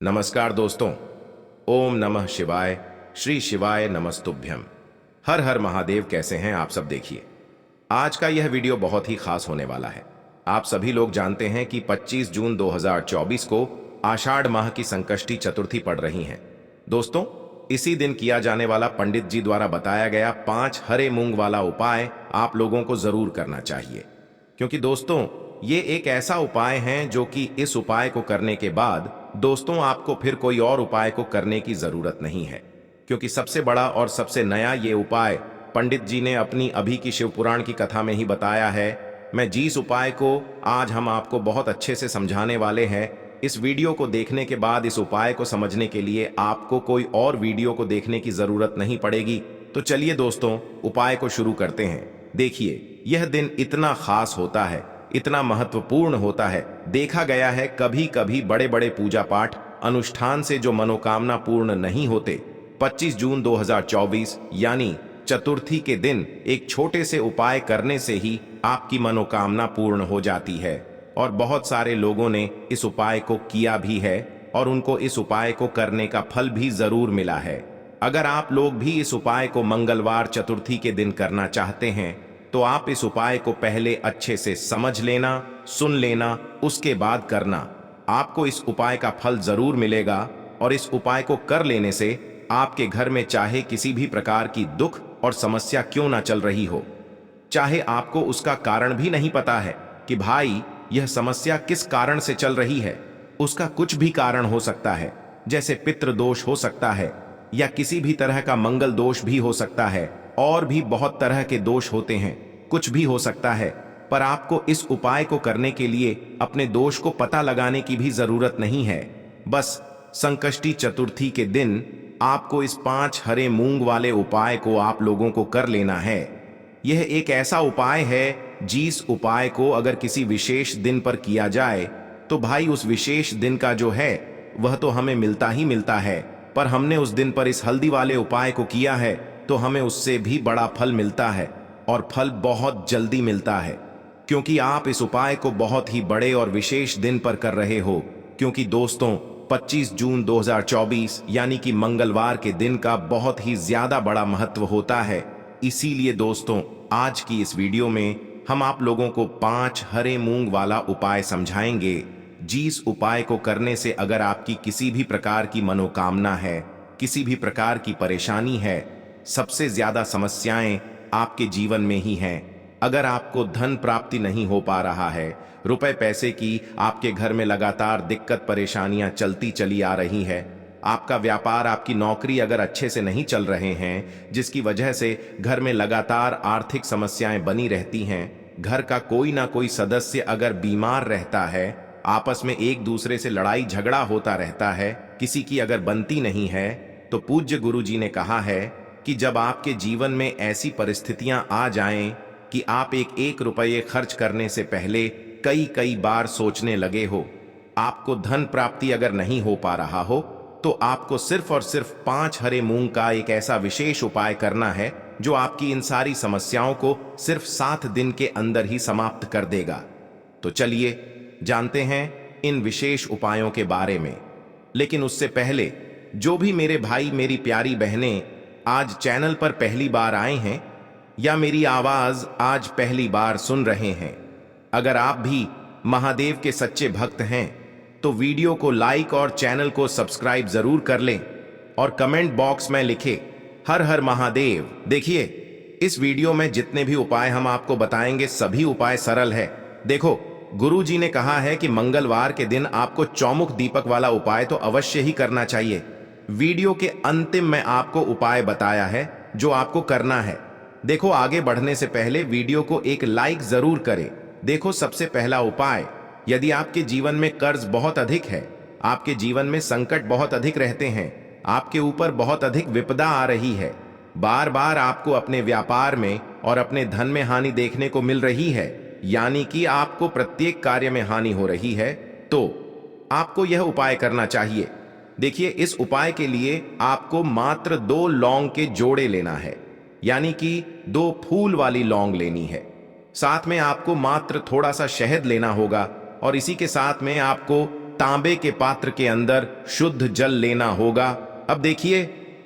नमस्कार दोस्तों। ओम नमः शिवाय। श्री शिवाय नमस्तुभ्यम। हर हर महादेव। कैसे हैं आप सब? देखिए, आज का यह वीडियो बहुत ही खास होने वाला है। आप सभी लोग जानते हैं कि 25 जून 2024 को आषाढ़ माह की संकष्टी चतुर्थी पड़ रही है। दोस्तों, इसी दिन किया जाने वाला पंडित जी द्वारा बताया गया 5 हरे मूंग वाला उपाय आप लोगों को जरूर करना चाहिए, क्योंकि दोस्तों ये एक ऐसा उपाय है जो कि इस उपाय को करने के बाद दोस्तों आपको फिर कोई और उपाय को करने की जरूरत नहीं है, क्योंकि सबसे बड़ा और सबसे नया ये उपाय पंडित जी ने अपनी अभी की शिव पुराण की कथा में ही बताया है। मैं जिस उपाय को आज हम आपको बहुत अच्छे से समझाने वाले हैं, इस वीडियो को देखने के बाद इस उपाय को समझने के लिए आपको कोई और वीडियो को देखने की जरूरत नहीं पड़ेगी। तो चलिए दोस्तों, उपाय को शुरू करते हैं। देखिए, यह दिन इतना खास होता है, इतना महत्वपूर्ण होता है। देखा गया है कभी कभी बड़े बड़े पूजा पाठ अनुष्ठान से जो मनोकामना पूर्ण नहीं होते, 25 जून 2024 यानी चतुर्थी के दिन एक छोटे से उपाय करने से ही आपकी मनोकामना पूर्ण हो जाती है। और बहुत सारे लोगों ने इस उपाय को किया भी है और उनको इस उपाय को करने का फल भी जरूर मिला है। अगर आप लोग भी इस उपाय को मंगलवार चतुर्थी के दिन करना चाहते हैं तो आप इस उपाय को पहले अच्छे से समझ लेना, सुन लेना, उसके बाद करना। आपको इस उपाय का फल जरूर मिलेगा और इस उपाय को कर लेने से आपके घर में चाहे किसी भी प्रकार की दुख और समस्या क्यों ना चल रही हो, चाहे आपको उसका कारण भी नहीं पता है कि भाई यह समस्या किस कारण से चल रही है, उसका कुछ भी कारण हो सकता है, जैसे पितृ दोष हो सकता है या किसी भी तरह का मंगल दोष भी हो सकता है, और भी बहुत तरह के दोष होते हैं, कुछ भी हो सकता है। पर आपको इस उपाय को करने के लिए अपने दोष को पता लगाने की भी जरूरत नहीं है। बस संकष्टी चतुर्थी के दिन आपको इस 5 हरे मूंग वाले उपाय को आप लोगों को कर लेना है। यह एक ऐसा उपाय है जिस उपाय को अगर किसी विशेष दिन पर किया जाए तो भाई उस विशेष दिन का जो है वह तो हमें मिलता ही मिलता है, पर हमने उस दिन पर इस हल्दी वाले उपाय को किया है तो हमें उससे भी बड़ा फल मिलता है, और फल बहुत जल्दी मिलता है, क्योंकि आप इस उपाय को बहुत ही बड़े और विशेष दिन पर कर रहे हो। क्योंकि दोस्तों 25 जून 2024 यानी कि मंगलवार के दिन का बहुत ही ज्यादा बड़ा महत्व होता है। इसीलिए दोस्तों आज की इस वीडियो में हम आप लोगों को 5 हरे मूंग वाला उपाय समझाएंगे, जिस उपाय को करने से अगर आपकी किसी भी प्रकार की मनोकामना है, किसी भी प्रकार की परेशानी है, सबसे ज्यादा समस्याएं आपके जीवन में ही हैं। अगर आपको धन प्राप्ति नहीं हो पा रहा है, रुपए पैसे की आपके घर में लगातार दिक्कत परेशानियां चलती चली आ रही है, आपका व्यापार आपकी नौकरी अगर अच्छे से नहीं चल रहे हैं, जिसकी वजह से घर में लगातार आर्थिक समस्याएं बनी रहती हैं, घर का कोई ना कोई सदस्य अगर बीमार रहता है, आपस में एक दूसरे से लड़ाई झगड़ा होता रहता है, किसी की अगर बनती नहीं है, तो पूज्य गुरु जी ने कहा है कि जब आपके जीवन में ऐसी परिस्थितियां आ जाएं कि आप एक एक रुपये खर्च करने से पहले कई कई बार सोचने लगे हो, आपको धन प्राप्ति अगर नहीं हो पा रहा हो, तो आपको सिर्फ और सिर्फ 5 हरे मूंग का एक ऐसा विशेष उपाय करना है जो आपकी इन सारी समस्याओं को सिर्फ 7 दिन के अंदर ही समाप्त कर देगा। तो चलिए जानते हैं इन विशेष उपायों के बारे में। लेकिन उससे पहले जो भी मेरे भाई मेरी प्यारी बहनें आज चैनल पर पहली बार आए हैं या मेरी आवाज आज पहली बार सुन रहे हैं, अगर आप भी महादेव के सच्चे भक्त हैं तो वीडियो को लाइक और चैनल को सब्सक्राइब जरूर कर लें और कमेंट बॉक्स में लिखे हर हर महादेव। देखिए, इस वीडियो में जितने भी उपाय हम आपको बताएंगे सभी उपाय सरल है। देखो, गुरु जी ने कहा है कि मंगलवार के दिन आपको चौमुख दीपक वाला उपाय तो अवश्य ही करना चाहिए। वीडियो के अंतिम में आपको उपाय बताया है जो आपको करना है। देखो, आगे बढ़ने से पहले वीडियो को एक लाइक जरूर करें। देखो, सबसे पहला उपाय, यदि आपके जीवन में कर्ज बहुत अधिक है, आपके जीवन में संकट बहुत अधिक रहते हैं, आपके ऊपर बहुत अधिक विपदा आ रही है, बार बार आपको अपने व्यापार में और अपने धन में हानि देखने को मिल रही है, यानी कि आपको प्रत्येक कार्य में हानि हो रही है, तो आपको यह उपाय करना चाहिए। देखिए, इस उपाय के लिए आपको मात्र 2 लौंग के जोड़े लेना है, यानी कि 2 फूल वाली लौंग लेनी है। साथ में आपको मात्र थोड़ा सा शहद लेना होगा और इसी के साथ में आपको तांबे के पात्र के अंदर शुद्ध जल लेना होगा। अब देखिए,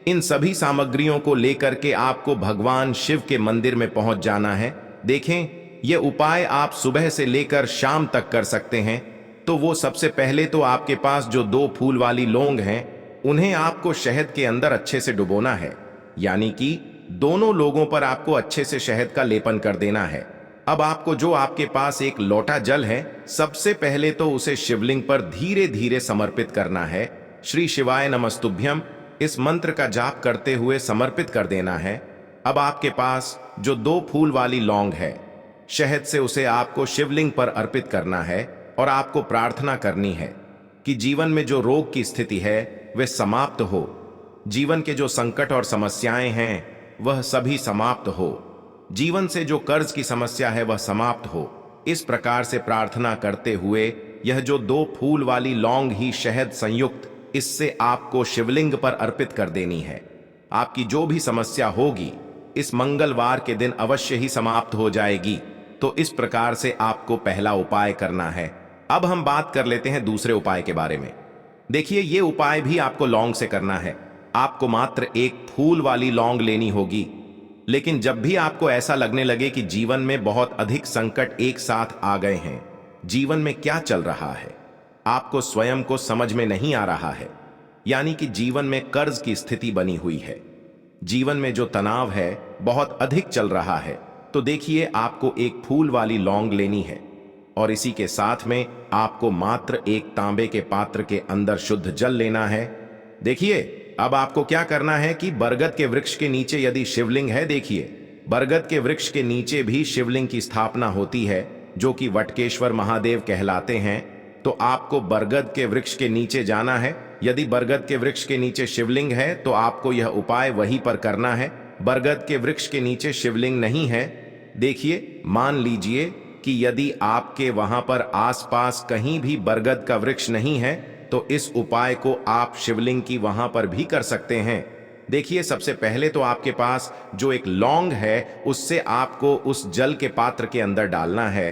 इन सभी सामग्रियों को लेकर के आपको भगवान शिव के मंदिर में पहुंच जाना है। देखें, ये उपाय आप सुबह से लेकर शाम तक कर सकते हैं। तो वो सबसे पहले तो आपके पास जो 2 फूल वाली लौंग हैं, उन्हें आपको शहद के अंदर अच्छे से डुबोना है, यानी कि दोनों लोगों पर आपको अच्छे से शहद का लेपन कर देना है। अब आपको जो आपके पास एक लोटा जल है, सबसे पहले तो उसे शिवलिंग पर धीरे धीरे समर्पित करना है। श्री शिवाय नमस्तुभ्यम इस मंत्र का जाप करते हुए समर्पित कर देना है। अब आपके पास जो 2 फूल वाली लौंग है, शहद से उसे आपको शिवलिंग पर अर्पित करना है और आपको प्रार्थना करनी है कि जीवन में जो रोग की स्थिति है वे समाप्त हो, जीवन के जो संकट और समस्याएं हैं वह सभी समाप्त हो, जीवन से जो कर्ज की समस्या है वह समाप्त हो। इस प्रकार से प्रार्थना करते हुए यह जो 2 फूल वाली लौंग ही शहद संयुक्त, इससे आपको शिवलिंग पर अर्पित कर देनी है। आपकी जो भी समस्या होगी इस मंगलवार के दिन अवश्य ही समाप्त हो जाएगी। तो इस प्रकार से आपको पहला उपाय करना है। अब हम बात कर लेते हैं दूसरे उपाय के बारे में। देखिए, ये उपाय भी आपको लौंग से करना है। आपको मात्र 1 फूल वाली लौंग लेनी होगी। लेकिन जब भी आपको ऐसा लगने लगे कि जीवन में बहुत अधिक संकट एक साथ आ गए हैं, जीवन में क्या चल रहा है, आपको स्वयं को समझ में नहीं आ रहा है, यानी कि जीवन में कर्ज की स्थिति बनी हुई है, जीवन में जो तनाव है बहुत अधिक चल रहा है, तो देखिए, आपको 1 फूल वाली लौंग लेनी है और इसी के साथ में आपको मात्र 1 तांबे के पात्र के अंदर शुद्ध जल लेना है। देखिए, अब आपको क्या करना है कि बरगद के वृक्ष के नीचे यदि शिवलिंग है, देखिए, बरगद के वृक्ष के नीचे भी शिवलिंग की स्थापना होती है, जो कि वटकेश्वर महादेव कहलाते हैं। तो आपको बरगद के वृक्ष के नीचे जाना है। यदि बरगद के वृक्ष के नीचे शिवलिंग है तो आपको यह उपाय वहीं पर करना है। बरगद के वृक्ष के नीचे शिवलिंग नहीं है, देखिए, मान लीजिए कि यदि आपके वहां पर आसपास कहीं भी बरगद का वृक्ष नहीं है, तो इस उपाय को आप शिवलिंग की वहां पर भी कर सकते हैं। देखिए, सबसे पहले तो आपके पास जो एक लौंग है उससे आपको उस जल के पात्र के अंदर डालना है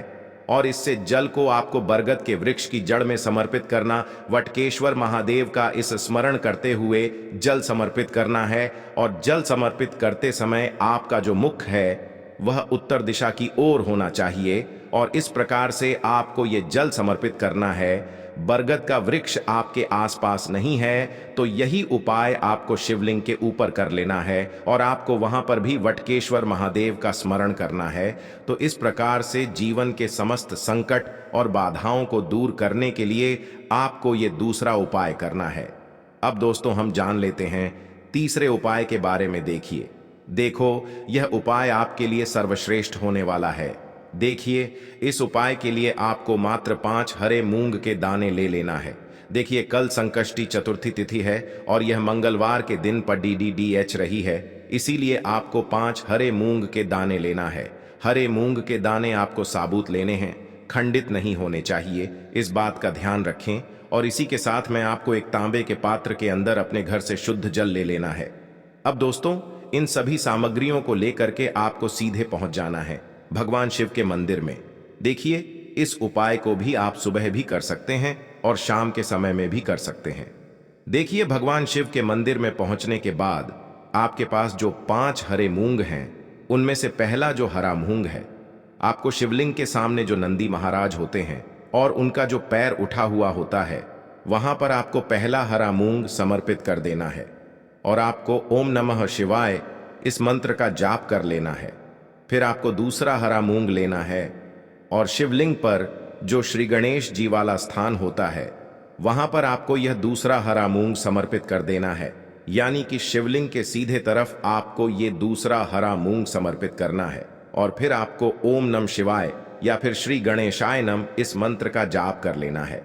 और इससे जल को आपको बरगद के वृक्ष की जड़ में समर्पित करना, वटकेश्वर महादेव का इस स्मरण करते हुए जल समर्पित करना है। और जल समर्पित करते समय आपका जो मुख है वह उत्तर दिशा की ओर होना चाहिए और इस प्रकार से आपको ये जल समर्पित करना है। बरगद का वृक्ष आपके आसपास नहीं है तो यही उपाय आपको शिवलिंग के ऊपर कर लेना है और आपको वहां पर भी वटकेश्वर महादेव का स्मरण करना है। तो इस प्रकार से जीवन के समस्त संकट और बाधाओं को दूर करने के लिए आपको ये दूसरा उपाय करना है। अब दोस्तों, हम जान लेते हैं तीसरे उपाय के बारे में। देखो, यह उपाय आपके लिए सर्वश्रेष्ठ होने वाला है। देखिए, इस उपाय के लिए आपको मात्र 5 हरे मूंग के दाने ले लेना है। देखिए, कल संकष्टी चतुर्थी तिथि है और यह मंगलवार के दिन पर DDDH रही है, इसीलिए आपको 5 हरे मूंग के दाने लेना है। हरे मूंग के दाने आपको साबुत लेने हैं, खंडित नहीं होने चाहिए, इस बात का ध्यान रखें। और इसी के साथ में आपको एक तांबे के पात्र के अंदर अपने घर से शुद्ध जल ले लेना है। अब दोस्तों, इन सभी सामग्रियों को लेकर के आपको सीधे पहुंच जाना है भगवान शिव के मंदिर में। देखिए, इस उपाय को भी आप सुबह भी कर सकते हैं और शाम के समय में भी कर सकते हैं। देखिए, भगवान शिव के मंदिर में पहुंचने के बाद आपके पास जो 5 हरे मूंग हैं, उनमें से पहला जो हरा मूंग है, आपको शिवलिंग के सामने जो नंदी महाराज होते हैं और उनका जो पैर उठा हुआ होता है, वहां पर आपको पहला हरा मूंग समर्पित कर देना है और आपको ओम नमः शिवाय इस मंत्र का जाप कर लेना है। फिर आपको दूसरा हरा मूंग लेना है और शिवलिंग पर जो श्री गणेश जी वाला स्थान होता है, वहां पर आपको यह दूसरा हरा मूंग समर्पित कर देना है, यानी कि शिवलिंग के सीधे तरफ आपको ये दूसरा हरा मूंग समर्पित करना है। और फिर आपको ओम नमः शिवाय या फिर श्री गणेशाय नम इस मंत्र का जाप कर लेना है।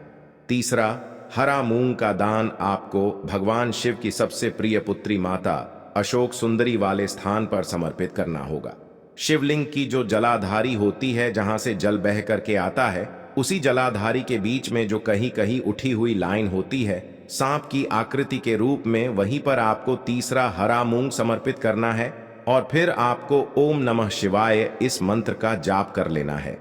तीसरा हरा मूंग का दान आपको भगवान शिव की सबसे प्रिय पुत्री माता अशोक सुंदरी वाले स्थान पर समर्पित करना होगा। शिवलिंग की जो जलाधारी होती है, जहां से जल बह करके आता है, उसी जलाधारी के बीच में जो कहीं कहीं उठी हुई लाइन होती है सांप की आकृति के रूप में, वहीं पर आपको तीसरा हरा मूंग समर्पित करना है और फिर आपको ओम नमः शिवाय इस मंत्र का जाप कर लेना है।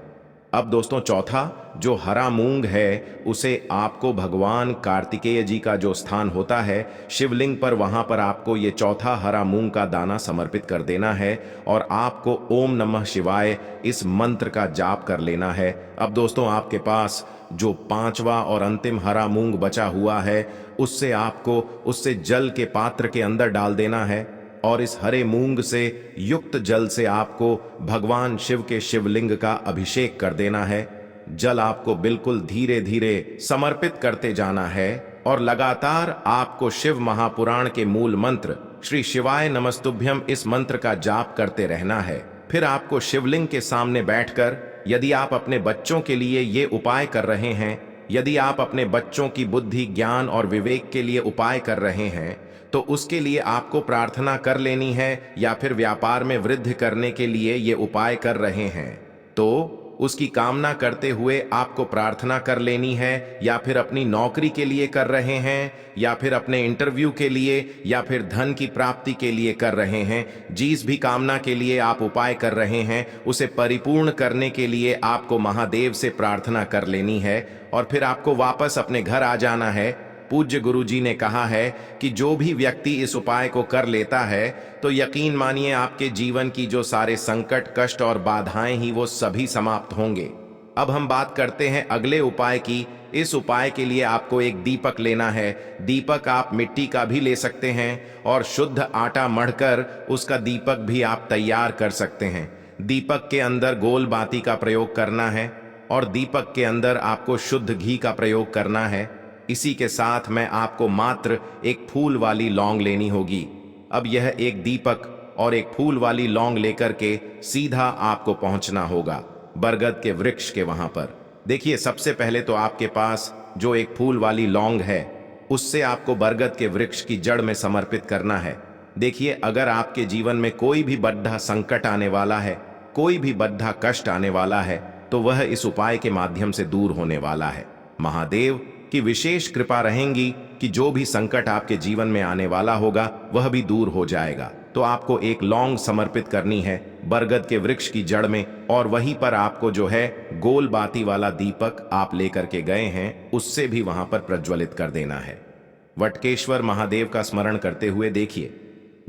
अब दोस्तों चौथा, जो हरा मूंग है उसे आपको भगवान कार्तिकेय जी का जो स्थान होता है शिवलिंग पर, वहां पर आपको ये चौथा हरा मूंग का दाना समर्पित कर देना है और आपको ओम नमः शिवाय इस मंत्र का जाप कर लेना है। अब दोस्तों आपके पास जो पांचवा और अंतिम हरा मूंग बचा हुआ है उससे जल के पात्र के अंदर डाल देना है और इस हरे मूंग से युक्त जल से आपको भगवान शिव के शिवलिंग का अभिषेक कर देना है। जल आपको बिल्कुल धीरे धीरे समर्पित करते जाना है और लगातार आपको शिव महापुराण के मूल मंत्र श्री शिवाय नमस्तुभ्यम इस मंत्र का जाप करते रहना है। फिर आपको शिवलिंग के सामने बैठकर, यदि आप अपने बच्चों के लिए ये उपाय कर रहे हैं, यदि आप अपने बच्चों की बुद्धि, ज्ञान और विवेक के लिए उपाय कर रहे हैं, तो उसके लिए आपको प्रार्थना कर लेनी है, या फिर व्यापार में वृद्धि करने के लिए ये उपाय कर रहे हैं तो उसकी कामना करते हुए आपको प्रार्थना कर लेनी है, या फिर अपनी नौकरी के लिए कर रहे हैं, या फिर अपने इंटरव्यू के लिए, या फिर धन की प्राप्ति के लिए कर रहे हैं, जिस भी कामना के लिए आप उपाय कर रहे हैं उसे परिपूर्ण करने के लिए आपको महादेव से प्रार्थना कर लेनी है और फिर आपको वापस अपने घर आ जाना है। पूज्य गुरु जी ने कहा है कि जो भी व्यक्ति इस उपाय को कर लेता है तो यकीन मानिए आपके जीवन की जो सारे संकट, कष्ट और बाधाएं ही वो सभी समाप्त होंगे। अब हम बात करते हैं अगले उपाय की। इस उपाय के लिए आपको एक दीपक लेना है। दीपक आप मिट्टी का भी ले सकते हैं और शुद्ध आटा मढ़कर उसका दीपक भी आप तैयार कर सकते हैं। दीपक के अंदर गोल बाती का प्रयोग करना है और दीपक के अंदर आपको शुद्ध घी का प्रयोग करना है। इसी के साथ में आपको मात्र एक फूल वाली लौंग लेनी होगी। अब यह एक दीपक और एक फूल वाली लौंग लेकर के सीधा आपको पहुंचना होगा बरगद के वृक्ष के वहां पर। देखिए, सबसे पहले तो आपके पास जो एक फूल वाली लौंग है उससे आपको बरगद के वृक्ष की जड़ में समर्पित करना है। देखिए, अगर आपके जीवन में कोई भी बड़ा संकट आने वाला है, कोई भी बड़ा कष्ट आने वाला है, तो वह इस उपाय के माध्यम से दूर होने वाला है। महादेव की विशेष कृपा रहेंगी कि जो भी संकट आपके जीवन में आने वाला होगा वह भी दूर हो जाएगा। तो आपको एक लौंग समर्पित करनी है बरगद के वृक्ष की जड़ में, और वहीं पर आपको जो है गोल बाती वाला दीपक आप लेकर के गए हैं उससे भी वहां पर प्रज्वलित कर देना है। वटकेश्वर महादेव का स्मरण करते हुए देखिए,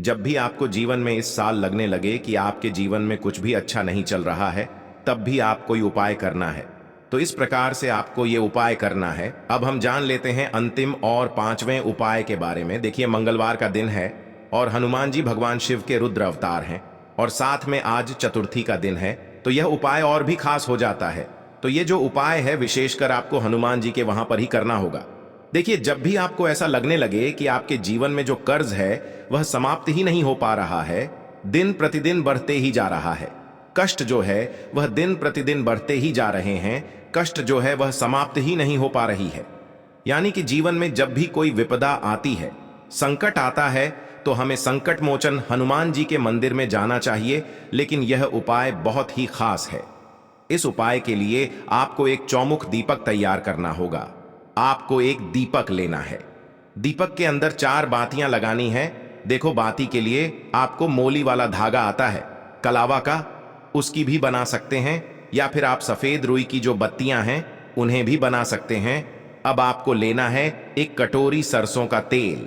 जब भी आपको जीवन में इस साल लगने लगे कि आपके जीवन में कुछ भी अच्छा नहीं चल रहा है, तब भी आप कोई उपाय करना है। तो इस प्रकार से आपको ये उपाय करना है। अब हम जान लेते हैं अंतिम और पांचवें उपाय के बारे में। देखिए, मंगलवार का दिन है और हनुमान जी भगवान शिव के रुद्र अवतार हैं और साथ में आज चतुर्थी का दिन है, तो यह उपाय और भी खास हो जाता है। तो ये जो उपाय है विशेषकर आपको हनुमान जी के वहां पर ही करना होगा। देखिए, जब भी आपको ऐसा लगने लगे कि आपके जीवन में जो कर्ज है वह समाप्त ही नहीं हो पा रहा है, दिन प्रतिदिन बढ़ते ही जा रहा है, कष्ट जो है वह दिन प्रतिदिन बढ़ते ही जा रहे हैं, कष्ट जो है वह समाप्त ही नहीं हो पा रही है, यानी कि जीवन में जब भी कोई विपदा आती है, संकट आता है, तो हमें संकट मोचन हनुमान जी के मंदिर में जाना चाहिए। लेकिन यह उपाय बहुत ही खास है। इस उपाय के लिए आपको एक चौमुख दीपक तैयार करना होगा। आपको एक दीपक लेना है। दीपक के अंदर 4 बातियां लगानी है। देखो, बाती के लिए आपको मोली वाला धागा आता है, कलावा का, उसकी भी बना सकते हैं, या फिर आप सफेद रुई की जो बत्तियां हैं उन्हें भी बना सकते हैं। अब आपको लेना है एक कटोरी सरसों का तेल,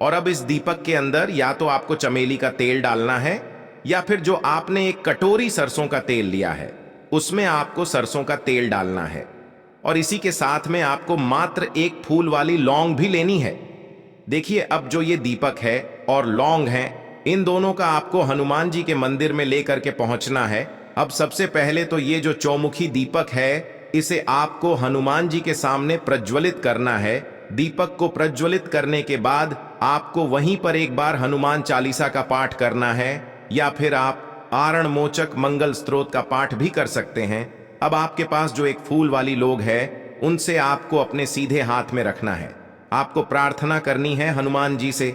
और अब इस दीपक के अंदर या तो आपको चमेली का तेल डालना है, या फिर जो आपने एक कटोरी सरसों का तेल लिया है उसमें आपको सरसों का तेल डालना है। और इसी के साथ में आपको मात्र एक फूल वाली लौंग भी लेनी है। देखिए, अब जो ये दीपक है और लौंग है, इन दोनों का आपको हनुमान जी के मंदिर में लेकर के पहुंचना है। अब सबसे पहले तो ये जो चौमुखी दीपक है इसे आपको हनुमान जी के सामने प्रज्वलित करना है। दीपक को प्रज्वलित करने के बाद आपको वहीं पर एक बार हनुमान चालीसा का पाठ करना है, या फिर आप आरण मोचक मंगल स्तोत्र का पाठ भी कर सकते हैं। अब आपके पास जो एक फूल वाली लोग है उनसे आपको अपने सीधे हाथ में रखना है। आपको प्रार्थना करनी है हनुमान जी से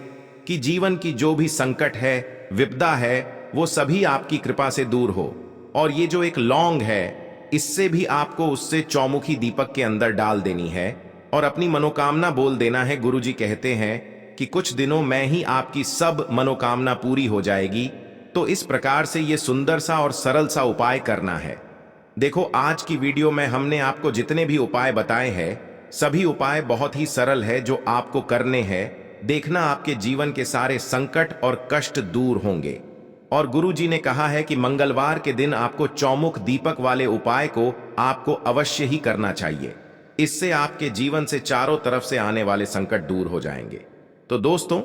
कि जीवन की जो भी संकट है, विपदा है, वो सभी आपकी कृपा से दूर हो। और ये जो एक लौंग है इससे भी आपको उससे चौमुखी दीपक के अंदर डाल देनी है और अपनी मनोकामना बोल देना है। गुरुजी कहते हैं कि कुछ दिनों में ही आपकी सब मनोकामना पूरी हो जाएगी। तो इस प्रकार से ये सुंदर सा और सरल सा उपाय करना है। देखो, आज की वीडियो में हमने आपको जितने भी उपाय बताए हैं, सभी उपाय बहुत ही सरल है जो आपको करने हैं। देखना आपके जीवन के सारे संकट और कष्ट दूर होंगे। और गुरुजी ने कहा है कि मंगलवार के दिन आपको चौमुख दीपक वाले उपाय को आपको अवश्य ही करना चाहिए। इससे आपके जीवन से चारों तरफ से आने वाले संकट दूर हो जाएंगे। तो दोस्तों,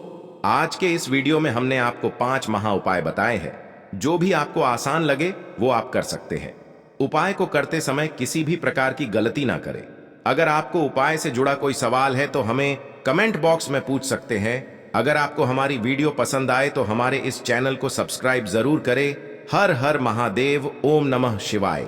आज के इस वीडियो में हमने आपको 5 महा उपाय बताए हैं। जो भी आपको आसान लगे वो आप कर सकते हैं। उपाय को करते समय किसी भी प्रकार की गलती ना करें। अगर आपको उपाय से जुड़ा कोई सवाल है तो हमें कमेंट बॉक्स में पूछ सकते हैं। अगर आपको हमारी वीडियो पसंद आए तो हमारे इस चैनल को सब्सक्राइब जरूर करें। हर हर महादेव। ओम नमः शिवाय।